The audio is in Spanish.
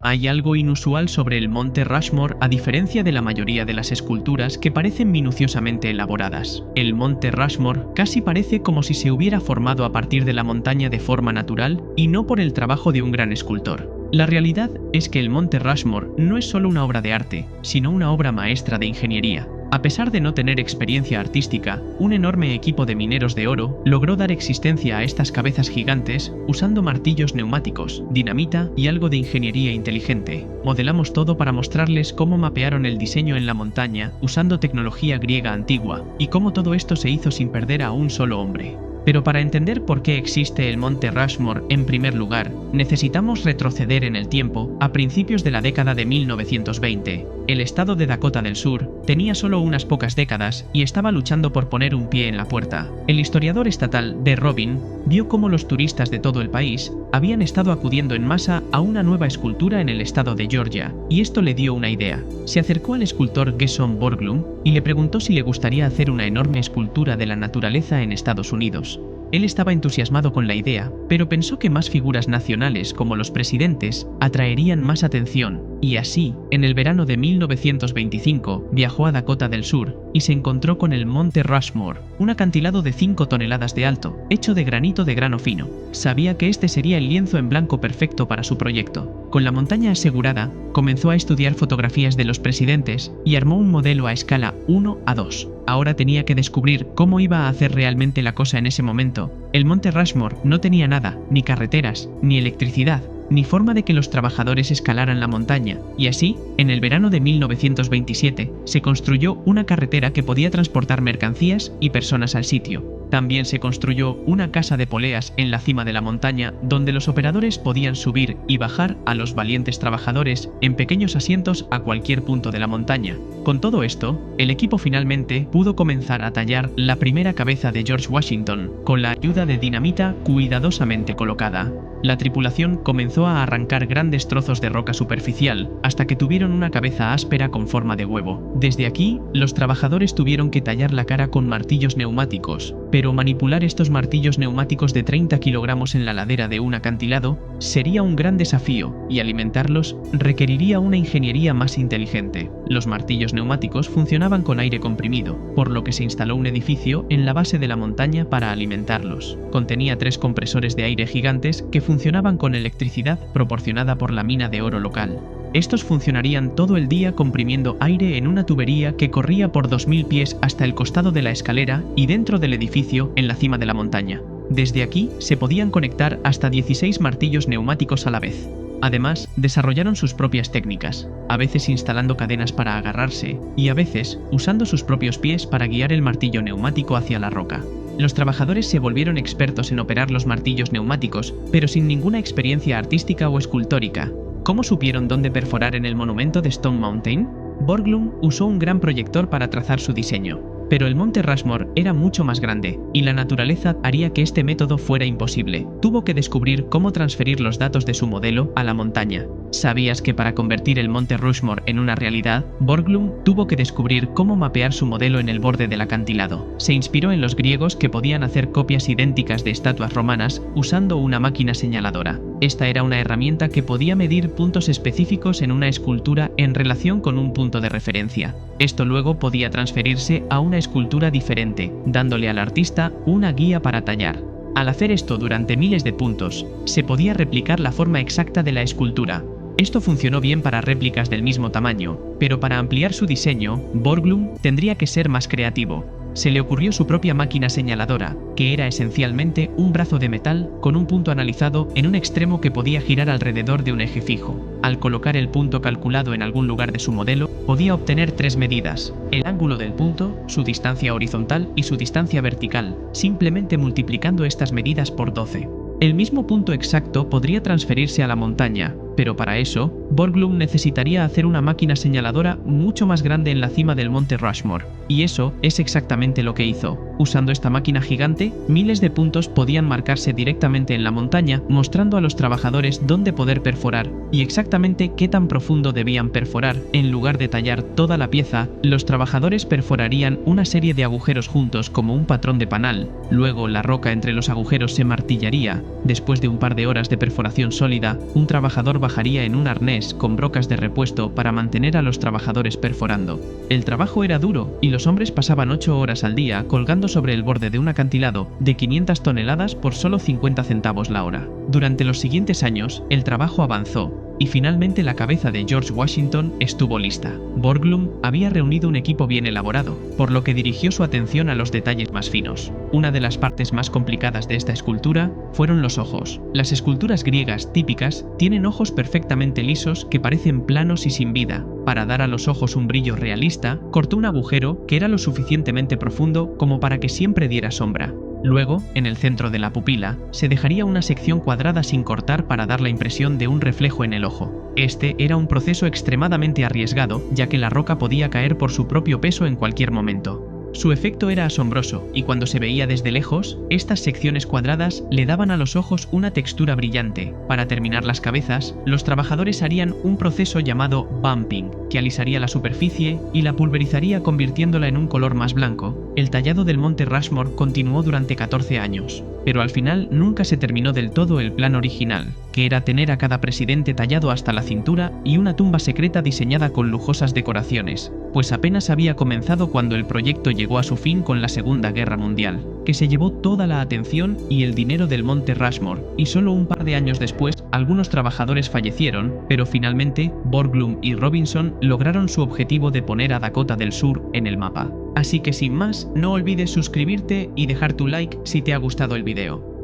Hay algo inusual sobre el monte Rushmore a diferencia de la mayoría de las esculturas que parecen minuciosamente elaboradas. El monte Rushmore casi parece como si se hubiera formado a partir de la montaña de forma natural y no por el trabajo de un gran escultor. La realidad es que el monte Rushmore no es solo una obra de arte, sino una obra maestra de ingeniería. A pesar de no tener experiencia artística, un enorme equipo de mineros de oro logró dar existencia a estas cabezas gigantes usando martillos neumáticos, dinamita y algo de ingeniería inteligente. Modelamos todo para mostrarles cómo mapearon el diseño en la montaña usando tecnología griega antigua y cómo todo esto se hizo sin perder a un solo hombre. Pero para entender por qué existe el monte Rushmore en primer lugar, necesitamos retroceder en el tiempo a principios de la década de 1920. El estado de Dakota del Sur tenía solo unas pocas décadas y estaba luchando por poner un pie en la puerta. El historiador estatal D. Robin vio cómo los turistas de todo el país habían estado acudiendo en masa a una nueva escultura en el estado de Georgia, y esto le dio una idea. Se acercó al escultor Gesson Borglum y le preguntó si le gustaría hacer una enorme escultura de la naturaleza en Estados Unidos. Él estaba entusiasmado con la idea, pero pensó que más figuras nacionales como los presidentes atraerían más atención, y así, en el verano de 1925, viajó a Dakota del Sur y se encontró con el monte Rushmore, un acantilado de 5 toneladas de alto, hecho de granito de grano fino. Sabía que este sería el lienzo en blanco perfecto para su proyecto. Con la montaña asegurada, comenzó a estudiar fotografías de los presidentes y armó un modelo a escala 1:2. Ahora tenía que descubrir cómo iba a hacer realmente la cosa en ese momento. El monte Rushmore no tenía nada, ni carreteras, ni electricidad, ni forma de que los trabajadores escalaran la montaña, y así, en el verano de 1927, se construyó una carretera que podía transportar mercancías y personas al sitio. También se construyó una casa de poleas en la cima de la montaña donde los operadores podían subir y bajar a los valientes trabajadores en pequeños asientos a cualquier punto de la montaña. Con todo esto, el equipo finalmente pudo comenzar a tallar la primera cabeza de George Washington con la ayuda de dinamita cuidadosamente colocada. La tripulación comenzó a arrancar grandes trozos de roca superficial hasta que tuvieron una cabeza áspera con forma de huevo. Desde aquí, los trabajadores tuvieron que tallar la cara con martillos neumáticos, pero manipular estos martillos neumáticos de 30 kilogramos en la ladera de un acantilado sería un gran desafío y alimentarlos requeriría una ingeniería más inteligente. Los martillos neumáticos funcionaban con aire comprimido, por lo que se instaló un edificio en la base de la montaña para alimentarlos. Contenía 3 compresores de aire gigantes que funcionaban con electricidad proporcionada por la mina de oro local. Estos funcionarían todo el día comprimiendo aire en una tubería que corría por 2000 pies hasta el costado de la escalera y dentro del edificio en la cima de la montaña. Desde aquí se podían conectar hasta 16 martillos neumáticos a la vez. Además, desarrollaron sus propias técnicas, a veces instalando cadenas para agarrarse y a veces usando sus propios pies para guiar el martillo neumático hacia la roca. Los trabajadores se volvieron expertos en operar los martillos neumáticos, pero sin ninguna experiencia artística o escultórica. ¿Cómo supieron dónde perforar en el monumento de Stone Mountain? Borglum usó un gran proyector para trazar su diseño, pero el monte Rushmore era mucho más grande, y la naturaleza haría que este método fuera imposible. Tuvo que descubrir cómo transferir los datos de su modelo a la montaña. ¿Sabías que para convertir el monte Rushmore en una realidad, Borglum tuvo que descubrir cómo mapear su modelo en el borde del acantilado? Se inspiró en los griegos que podían hacer copias idénticas de estatuas romanas usando una máquina señaladora. Esta era una herramienta que podía medir puntos específicos en una escultura en relación con un punto de referencia. Esto luego podía transferirse a una escultura diferente, dándole al artista una guía para tallar. Al hacer esto durante miles de puntos, se podía replicar la forma exacta de la escultura. Esto funcionó bien para réplicas del mismo tamaño, pero para ampliar su diseño, Borglum tendría que ser más creativo. Se le ocurrió su propia máquina señaladora, que era esencialmente un brazo de metal con un punto analizado en un extremo que podía girar alrededor de un eje fijo. Al colocar el punto calculado en algún lugar de su modelo, podía obtener 3 medidas: el ángulo del punto, su distancia horizontal y su distancia vertical, simplemente multiplicando estas medidas por 12. El mismo punto exacto podría transferirse a la montaña, pero para eso, Borglum necesitaría hacer una máquina señaladora mucho más grande en la cima del monte Rushmore. Y eso es exactamente lo que hizo. Usando esta máquina gigante, miles de puntos podían marcarse directamente en la montaña, mostrando a los trabajadores dónde poder perforar y exactamente qué tan profundo debían perforar. En lugar de tallar toda la pieza, los trabajadores perforarían una serie de agujeros juntos como un patrón de panal. Luego, la roca entre los agujeros se martillaría. Después de un par de horas de perforación sólida, un trabajador trabajaría en un arnés con brocas de repuesto para mantener a los trabajadores perforando. El trabajo era duro y los hombres pasaban 8 horas al día colgando sobre el borde de un acantilado de 500 toneladas por solo 50 centavos la hora. Durante los siguientes años, el trabajo avanzó y finalmente la cabeza de George Washington estuvo lista. Borglum había reunido un equipo bien elaborado, por lo que dirigió su atención a los detalles más finos. Una de las partes más complicadas de esta escultura fueron los ojos. Las esculturas griegas típicas tienen ojos perfectamente lisos que parecen planos y sin vida. Para dar a los ojos un brillo realista, cortó un agujero que era lo suficientemente profundo como para que siempre diera sombra. Luego, en el centro de la pupila, se dejaría una sección cuadrada sin cortar para dar la impresión de un reflejo en el ojo. Este era un proceso extremadamente arriesgado, ya que la roca podía caer por su propio peso en cualquier momento. Su efecto era asombroso, y cuando se veía desde lejos, estas secciones cuadradas le daban a los ojos una textura brillante. Para terminar las cabezas, los trabajadores harían un proceso llamado bumping, que alisaría la superficie y la pulverizaría convirtiéndola en un color más blanco. El tallado del monte Rushmore continuó durante 14 años, pero al final nunca se terminó del todo el plan original, que era tener a cada presidente tallado hasta la cintura y una tumba secreta diseñada con lujosas decoraciones, pues apenas había comenzado cuando el proyecto llegó a su fin con la Segunda Guerra Mundial, que se llevó toda la atención y el dinero del monte Rushmore, y solo un par de años después algunos trabajadores fallecieron, pero finalmente Borglum y Robinson lograron su objetivo de poner a Dakota del Sur en el mapa. Así que sin más, no olvides suscribirte y dejar tu like si te ha gustado el video.